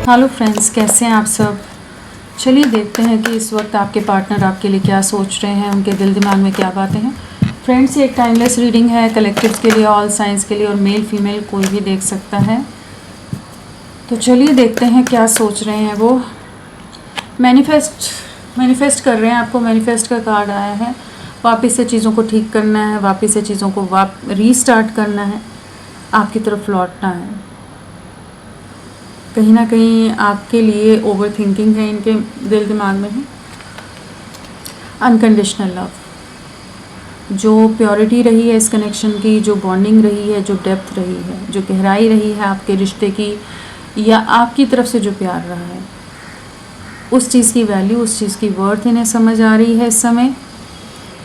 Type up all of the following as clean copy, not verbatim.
Hello friends, कैसे हैं आप सब। चलिए देखते हैं कि इस वक्त आपके पार्टनर आपके लिए क्या सोच रहे हैं, उनके दिल दिमाग में क्या बातें हैं। फ्रेंड्स, ये एक टाइमलेस रीडिंग है, कलेक्टिव्स के लिए, ऑल साइंस के लिए, और मेल फीमेल कोई भी देख सकता है। तो चलिए देखते हैं क्या सोच रहे हैं वो। मैनिफेस्ट कर रहे हैं, आपको मैनिफेस्ट का कार्ड आया है। वापस से चीज़ों को ठीक करना है, वापस से चीज़ों को रीस्टार्ट करना है, आपकी तरफ लौटना है। कहीं ना कहीं आपके लिए ओवर थिंकिंग है, इनके दिल दिमाग में है। अनकंडीशनल लव, जो प्योरिटी रही है इस कनेक्शन की, जो बॉन्डिंग रही है, जो डेप्थ रही है, जो गहराई रही है आपके रिश्ते की, या आपकी तरफ से जो प्यार रहा है, उस चीज़ की वैल्यू, उस चीज़ की वर्थ इन्हें समझ आ रही है इस समय।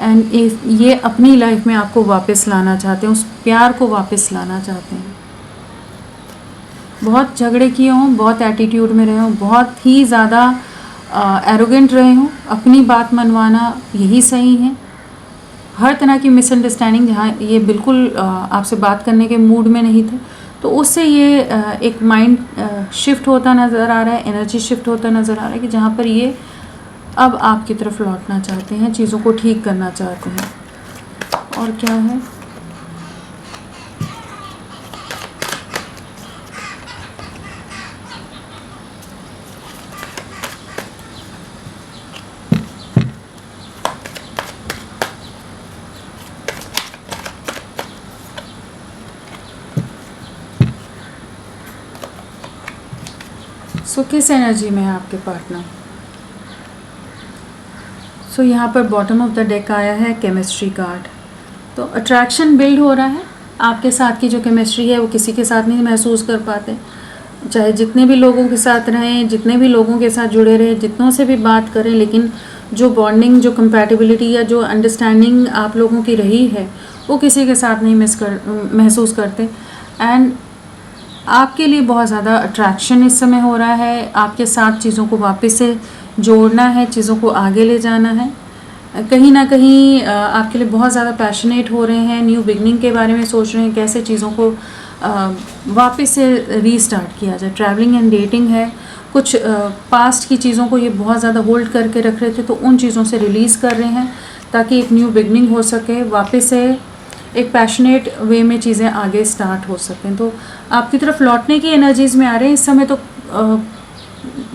एंड ये अपनी लाइफ में आपको वापस लाना चाहते हैं, उस प्यार को वापस लाना चाहते हैं। बहुत झगड़े किए हों, बहुत एटीट्यूड में रहे हों, बहुत ही ज़्यादा एरोगेंट रहे हों, अपनी बात मनवाना यही सही है। हर तरह की मिसअंडरस्टैंडिंग, जहाँ ये बिल्कुल आपसे बात करने के मूड में नहीं थे, तो उससे ये एक माइंड शिफ्ट होता नज़र आ रहा है, एनर्जी शिफ्ट होता नज़र आ रहा है कि जहाँ पर ये अब आपकी तरफ लौटना चाहते हैं, चीज़ों को ठीक करना चाहते हैं। और क्या है, सो किस एनर्जी में है आपके पार्टनर। सो यहाँ पर बॉटम ऑफ द डेक आया है केमिस्ट्री कार्ड। तो अट्रैक्शन बिल्ड हो रहा है, आपके साथ की जो केमिस्ट्री है वो किसी के साथ नहीं महसूस कर पाते। चाहे जितने भी लोगों के साथ रहें, जितने भी लोगों के साथ जुड़े रहें, जितनों से भी बात करें, लेकिन जो बॉन्डिंग, जो कंपैटिबिलिटी या जो अंडरस्टैंडिंग आप लोगों की रही है वो किसी के साथ नहीं महसूस करते। एंड आपके लिए बहुत ज़्यादा अट्रैक्शन इस समय हो रहा है, आपके साथ चीज़ों को वापस से जोड़ना है, चीज़ों को आगे ले जाना है। कहीं ना कहीं आपके लिए बहुत ज़्यादा पैशनेट हो रहे हैं, न्यू बिगनिंग के बारे में सोच रहे हैं, कैसे चीज़ों को वापस से रीस्टार्ट किया जाए। ट्रैवलिंग एंड डेटिंग है, कुछ पास्ट की चीज़ों को ये बहुत ज़्यादा होल्ड करके रख रहे थे, तो उन चीज़ों से रिलीज़ कर रहे हैं ताकि एक न्यू बिगनिंग हो सके, वापस से एक पैशनेट वे में चीज़ें आगे स्टार्ट हो सकें। तो आपकी तरफ लौटने की एनर्जीज़ में आ रहे हैं इस समय। तो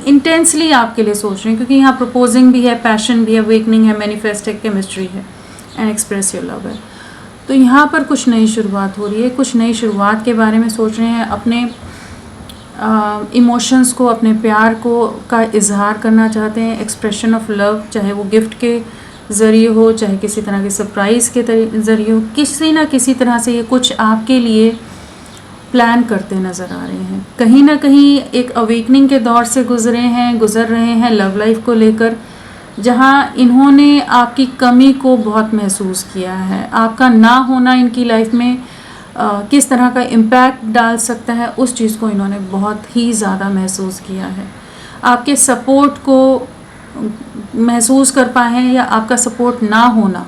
इंटेंसली आपके लिए सोच रहे हैं, क्योंकि यहाँ प्रपोजिंग भी है, पैशन भी है, अवेकनिंग है, मैनिफेस्ट है, केमिस्ट्री है, एंड एक्सप्रेस योर लव है। तो यहाँ पर कुछ नई शुरुआत हो रही है, कुछ नई शुरुआत के बारे में सोच रहे हैं। अपने इमोशंस को, अपने प्यार को का इजहार करना चाहते हैं, एक्सप्रेशन ऑफ लव, चाहे वो गिफ्ट के ज़रिए हो, चाहे किसी तरह के सरप्राइज़ के ज़रिए हो, किसी ना किसी तरह से ये कुछ आपके लिए प्लान करते नज़र आ रहे हैं। कहीं ना कहीं एक अवेकनिंग के दौर से गुज़र रहे हैं लव लाइफ को लेकर, जहाँ इन्होंने आपकी कमी को बहुत महसूस किया है। आपका ना होना इनकी लाइफ में किस तरह का इम्पैक्ट डाल सकता है, उस चीज़ को इन्होंने बहुत ही ज़्यादा महसूस किया है। आपके सपोर्ट को महसूस कर पाए हैं, या आपका सपोर्ट ना होना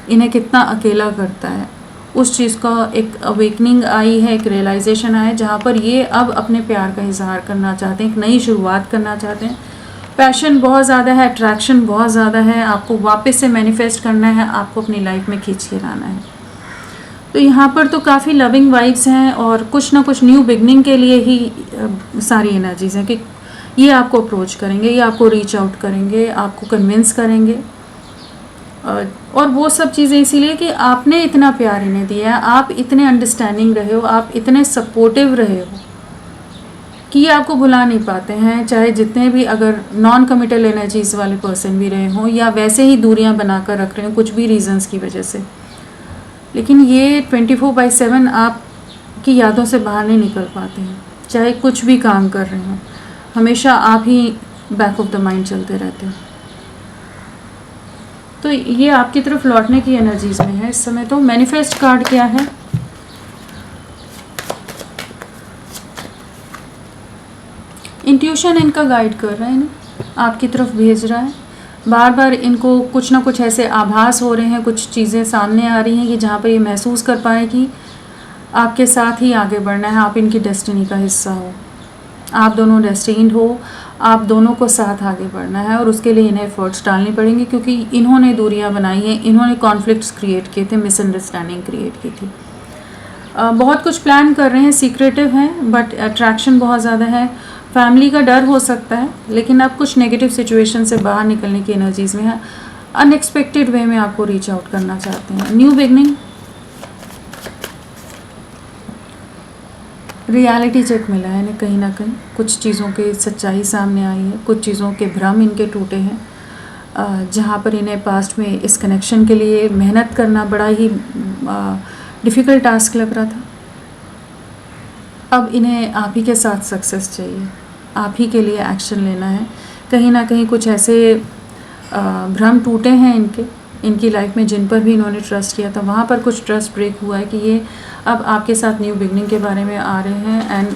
इन्हें कितना अकेला करता है, उस चीज़ का एक अवेकनिंग आई है, एक रियलाइजेशन आया है, जहाँ पर ये अब अपने प्यार का इजहार करना चाहते हैं, एक नई शुरुआत करना चाहते हैं। पैशन बहुत ज़्यादा है, अट्रैक्शन बहुत ज़्यादा है, आपको वापस से मैनिफेस्ट करना है, आपको अपनी लाइफ में खींच के लाना है। तो यहाँ पर तो काफ़ी लविंग वाइब्स हैं, और कुछ ना कुछ न्यू बिगनिंग के लिए ही सारी एनर्जीज़ हैं कि ये आपको अप्रोच करेंगे, ये आपको रीच आउट करेंगे, आपको कन्विंस करेंगे। और वो सब चीज़ें इसीलिए कि आपने इतना प्यार इन्हें दिया है, आप इतने अंडरस्टैंडिंग रहे हो, आप इतने सपोर्टिव रहे हो कि ये आपको भुला नहीं पाते हैं। चाहे जितने भी अगर नॉन कमिटल एनर्जीज़ वाले पर्सन भी रहे हों, या वैसे ही दूरियां बनाकर रख रहे हो कुछ भी रीजंस की वजह से, लेकिन ये 24/7 आपकी यादों से बाहर नहीं निकल पाते हैं। चाहे कुछ भी काम कर रहे हों, हमेशा आप ही बैक ऑफ द माइंड चलते रहते हो। तो ये आपकी तरफ लौटने की एनर्जीज में है इस समय। तो मैनिफेस्ट कार्ड क्या है, इंट्यूशन इनका गाइड कर रहा है, इन्हें आपकी तरफ भेज रहा है। बार बार इनको कुछ ना कुछ ऐसे आभास हो रहे हैं, कुछ चीज़ें सामने आ रही हैं कि जहाँ पर ये महसूस कर पाए कि आपके साथ ही आगे बढ़ना है, आप इनकी डेस्टिनी का हिस्सा हो। आप दोनों डेस्टिन्ड हो, आप दोनों को साथ आगे बढ़ना है और उसके लिए इन्हें एफर्ट्स डालने पड़ेंगे, क्योंकि इन्होंने दूरियां बनाई हैं, इन्होंने कॉन्फ्लिक्ट्स क्रिएट किए थे, मिसअंडरस्टैंडिंग क्रिएट की थी। बहुत कुछ प्लान कर रहे हैं, सीक्रेटिव हैं, बट अट्रैक्शन बहुत ज़्यादा है। फैमिली का डर हो सकता है, लेकिन आप कुछ नेगेटिव सिचुएशन से बाहर निकलने की एनर्जीज में है। अनएक्सपेक्टेड वे में आपको रीच आउट करना चाहते हैं। न्यू बिगनिंग, रियलिटी चेक मिला है इन्हें, कहीं ना कहीं कुछ चीज़ों की सच्चाई सामने आई है, कुछ चीज़ों के भ्रम इनके टूटे हैं, जहाँ पर इन्हें पास्ट में इस कनेक्शन के लिए मेहनत करना बड़ा ही डिफ़िकल्ट टास्क लग रहा था। अब इन्हें आप ही के साथ सक्सेस चाहिए, आप ही के लिए एक्शन लेना है। कहीं ना कहीं कुछ ऐसे भ्रम टूटे हैं इनकी लाइफ में, जिन पर भी इन्होंने ट्रस्ट किया था, वहाँ पर कुछ ट्रस्ट ब्रेक हुआ है कि ये अब आपके साथ न्यू बिगनिंग के बारे में आ रहे हैं एंड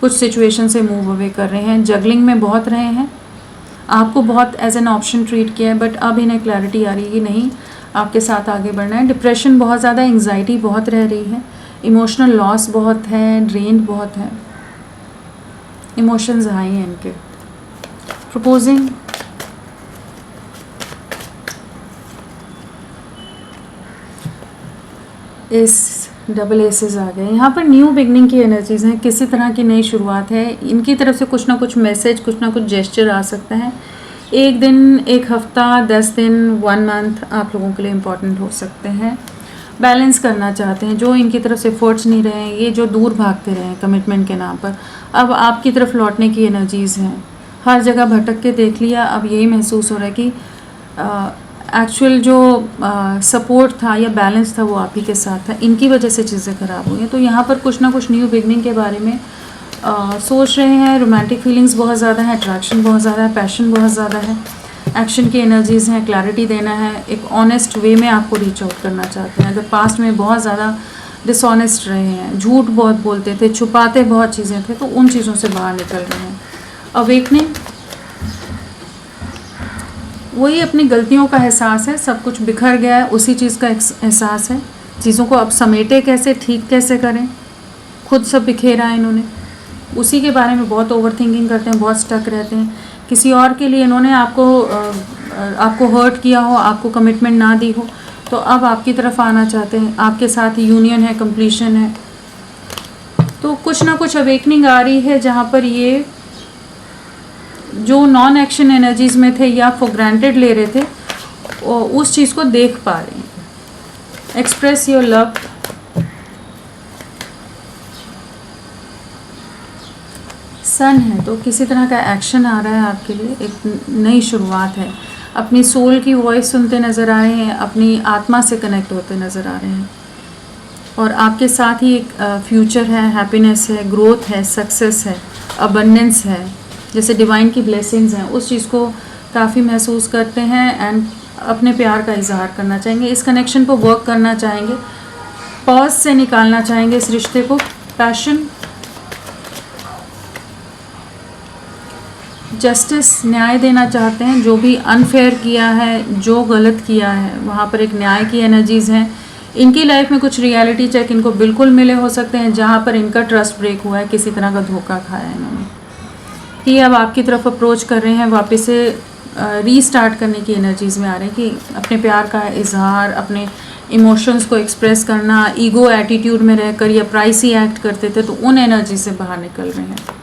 कुछ सिचुएशन से मूव अवे कर रहे हैं। जगलिंग में बहुत रहे हैं, आपको बहुत एज एन ऑप्शन ट्रीट किया है, बट अब इन्हें क्लैरिटी आ रही है कि नहीं, आपके साथ आगे बढ़ना है। डिप्रेशन बहुत ज़्यादा, एंग्जाइटी बहुत रह रही है, इमोशनल लॉस बहुत है, ड्रेन बहुत है, इमोशंस हाई हैं इनके। प्रपोजिंग, इस डबल एसेस आ गए। यहाँ पर न्यू बिगनिंग की एनर्जीज हैं, किसी तरह की नई शुरुआत है, इनकी तरफ से कुछ ना कुछ मैसेज, कुछ ना कुछ जेस्चर आ सकता है। एक दिन, एक हफ्ता, 10 दिन, 1 मंथ आप लोगों के लिए इम्पॉर्टेंट हो सकते हैं। बैलेंस करना चाहते हैं, जो इनकी तरफ से एफर्ट्स नहीं रहे हैं, ये जो दूर भागते रहे हैं कमिटमेंट के नाम पर, अब आपकी तरफ लौटने की एनर्जीज़ हैं। हर जगह भटक के देख लिया, अब यही महसूस हो रहा है कि एक्चुअल जो सपोर्ट था या बैलेंस था वो आप ही के साथ था, इनकी वजह से चीज़ें ख़राब हुई हैं। तो यहाँ पर कुछ ना कुछ न्यू बिगनिंग के बारे में सोच रहे हैं। रोमांटिक फीलिंग्स बहुत ज़्यादा है, अट्रैक्शन बहुत ज़्यादा है, पैशन बहुत ज़्यादा है, एक्शन की एनर्जीज़ हैं, क्लैरिटी देना है, एक ऑनेस्ट वे में आपको रीच आउट करना चाहते हैं। अगर पास्ट में बहुत ज़्यादा डिसऑनेस्ट रहे हैं, झूठ बहुत बोलते थे, छुपाते बहुत चीज़ें थे, तो उन चीज़ों से बाहर निकल रहे हैं। अवेकनिंग, वही अपनी गलतियों का एहसास है, सब कुछ बिखर गया है, उसी चीज़ का एहसास है। चीज़ों को अब समेटे कैसे, ठीक कैसे करें, खुद सब बिखेरा है इन्होंने, उसी के बारे में बहुत ओवर थिंकिंग करते हैं, बहुत स्टक रहते हैं। किसी और के लिए इन्होंने आपको हर्ट किया हो, आपको कमिटमेंट ना दी हो, तो अब आपकी तरफ आना चाहते हैं, आपके साथ यूनियन है, कंप्लीशन है। तो कुछ ना कुछ अवेकनिंग आ रही है, जहाँ पर ये जो नॉन एक्शन एनर्जीज में थे या फॉर ग्रांटेड ले रहे थे, उस चीज़ को देख पा रहे हैं। एक्सप्रेस योर लव, सन है, तो किसी तरह का एक्शन आ रहा है आपके लिए, एक नई शुरुआत है। अपनी सोल की वॉइस सुनते नज़र आ रहे हैं, अपनी आत्मा से कनेक्ट होते नज़र आ रहे हैं, और आपके साथ ही एक फ्यूचर है, हैप्पीनेस है, ग्रोथ है, सक्सेस है, अबंडेंस है, जैसे डिवाइन की ब्लेसिंग्स हैं, उस चीज़ को काफ़ी महसूस करते हैं एंड अपने प्यार का इजहार करना चाहेंगे। इस कनेक्शन पर वर्क करना चाहेंगे, पॉज से निकालना चाहेंगे इस रिश्ते को। पैशन, जस्टिस, न्याय देना चाहते हैं, जो भी अनफेयर किया है, जो गलत किया है, वहाँ पर एक न्याय की एनर्जीज़ हैं। इनकी लाइफ में कुछ रियलिटी चेक इनको बिल्कुल मिले हो सकते हैं, जहाँ पर इनका ट्रस्ट ब्रेक हुआ है, किसी तरह का धोखा खाया है इन्होंने, कि अब आपकी तरफ अप्रोच कर रहे हैं, वापस से रीस्टार्ट करने की एनर्जीज़ में आ रहे हैं, कि अपने प्यार का इजहार, अपने इमोशंस को एक्सप्रेस करना, ईगो एटीट्यूड में रहकर या प्राइसी एक्ट करते थे, तो उन एनर्जी से बाहर निकल रहे हैं।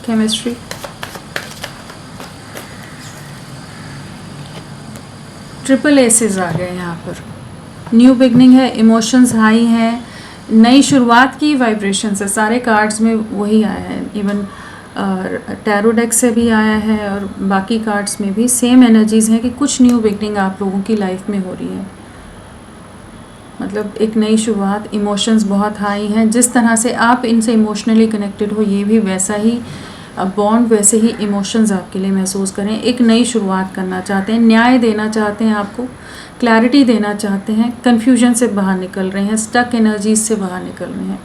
केमिस्ट्री, ट्रिपल एसेस आ गए यहाँ पर। न्यू बिगनिंग है, इमोशंस हाई हैं, नई शुरुआत की वाइब्रेशन है, सारे कार्ड्स में वही आया है। इवन टैरो डेक से भी आया है और बाकी कार्ड्स में भी सेम एनर्जीज़ हैं कि कुछ न्यू बिगनिंग आप लोगों की लाइफ में हो रही है। मतलब एक नई शुरुआत, इमोशंस बहुत हाई हैं, जिस तरह से आप इनसे इमोशनली कनेक्टेड हो, ये भी वैसा ही बॉन्ड, वैसे ही इमोशंस आपके लिए महसूस करें। एक नई शुरुआत करना चाहते हैं, न्याय देना चाहते हैं, आपको क्लैरिटी देना चाहते हैं, कन्फ्यूजन से बाहर निकल रहे हैं, स्टक एनर्जीज से बाहर निकल रहे हैं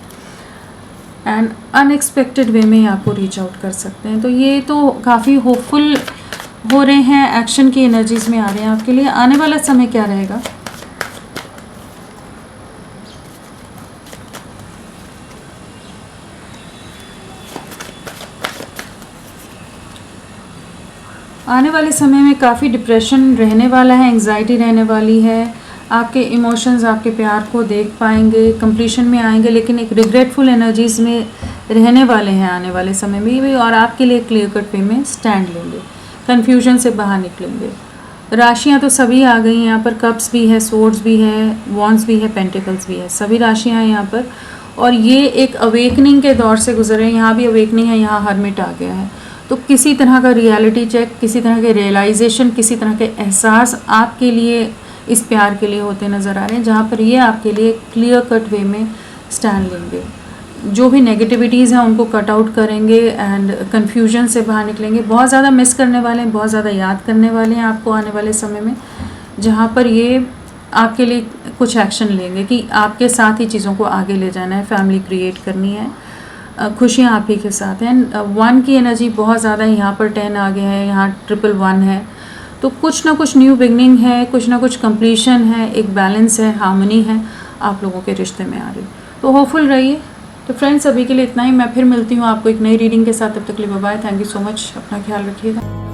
एंड अनएक्सपेक्टेड वे में आपको रीच आउट कर सकते हैं। तो ये तो काफ़ी होपफुल हो रहे हैं, एक्शन की एनर्जीज में आ रहे हैं आपके लिए। आने वाला समय क्या रहेगा? आने वाले समय में काफ़ी डिप्रेशन रहने वाला है, एंग्जाइटी रहने वाली है, आपके इमोशंस आपके प्यार को देख पाएंगे, कंप्लीशन में आएंगे, लेकिन एक रिग्रेटफुल एनर्जीज में रहने वाले हैं आने वाले समय में भी, और आपके लिए क्लियर कट वे में स्टैंड लेंगे, कन्फ्यूजन से बाहर निकलेंगे। राशियां तो सभी आ गई हैं यहाँ पर, कप्स भी है, सोर्ड्स भी है, वॉन्ड्स भी है, पेंटिकल्स भी है, सभी राशियां हैं यहाँ पर। और ये एक अवेकनिंग के दौर से गुजर रहे हैं, यहाँ भी अवेकनिंग है, यहाँ हर्मिट आ गया है। तो किसी तरह का रियलिटी चेक, किसी तरह के रियलाइजेशन, किसी तरह के एहसास आपके लिए इस प्यार के लिए होते नज़र आ रहे हैं, जहाँ पर ये आपके लिए क्लियर कट वे में स्टैंड लेंगे। जो भी नेगेटिविटीज़ हैं उनको कट आउट करेंगे एंड कन्फ्यूजन से बाहर निकलेंगे। बहुत ज़्यादा मिस करने वाले हैं, बहुत ज़्यादा याद करने वाले हैं आपको आने वाले समय में, जहाँ पर ये आपके लिए कुछ एक्शन लेंगे कि आपके साथ ही चीज़ों को आगे ले जाना है, फैमिली क्रिएट करनी है, खुशियाँ आप ही के साथ हैं। 1 की एनर्जी बहुत ज़्यादा, यहाँ पर 10 आ गया है, यहाँ 111 है, तो कुछ ना कुछ न्यू बिगनिंग है, कुछ ना कुछ कंप्लीशन है, एक बैलेंस है, हार्मनी है आप लोगों के रिश्ते में आ रही। तो होपफुल रहिए। तो फ्रेंड्स, अभी के लिए इतना ही। मैं फिर मिलती हूँ आपको एक नई रीडिंग के साथ, तब तक के लिए bye bye. Thank you so much, अपना ख्याल रखिएगा।